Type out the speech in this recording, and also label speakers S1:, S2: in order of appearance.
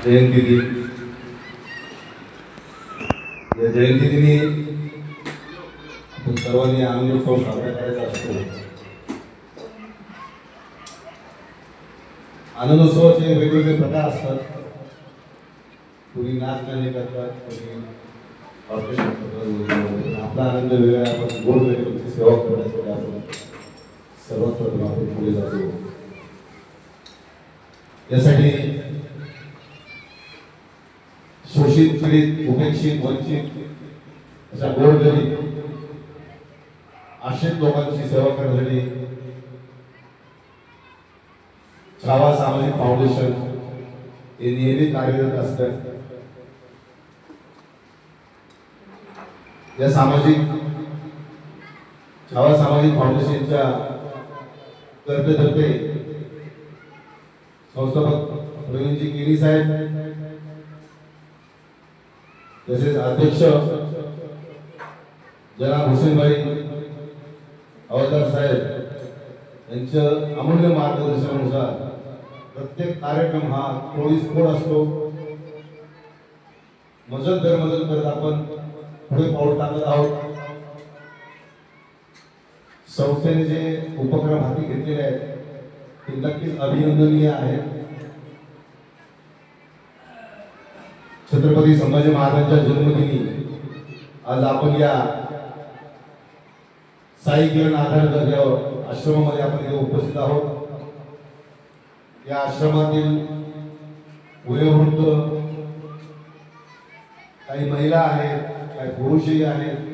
S1: जयंती दिन, या जयंती दिनी आपण सर्वांनी आनंदोत्सव साजरा करायचा असतो. आनंदोत्सवाचे वेगवेगळे प्रकार असतात. कोणी नाच गाणे करतात, कोणी ऑर्केस्ट्रा करतात. आपला आनंद वेगळा. आपण गोड व्यक्तीची सेवा करण्यासाठी आपण सर्वात प्रथम आपण पुढे जातो. यासाठी शोषित, पीडित, उपेक्षित, वंचित अशा गोरगरीब आश्रित लोकांची सेवा करण्यासाठी छावा सामाजिक फाउंडेशन हे नेहमी कार्यरत असतात. या छावा सामाजिक फाउंडेशनच्या तर्फे संस्थापक प्रवीणजी गिरी साहेब, तसेच अध्यक्ष जनाब हुसेनभाई हवालदार साहेब यांच्या अमूल्य मार्गदर्शनानुसार प्रत्येक कार्यक्रम हा तोडीसफोड असतो. मजल दर मजल करत आपण पुढे पाऊल टाकत आहोत. संस्थेने जे उपक्रम हाती घेतलेले आहेत ते नक्कीच अभिनंदनीय आहेत. छत्रपती संभाजी महाराजांच्या जन्मदिनी आज आपण या साई किरण आधार आश्रमामध्ये आपण इथे उपस्थित आहोत. या आश्रमातील वयोवृद्ध काही महिला आहेत, काही पुरुषही आहेत,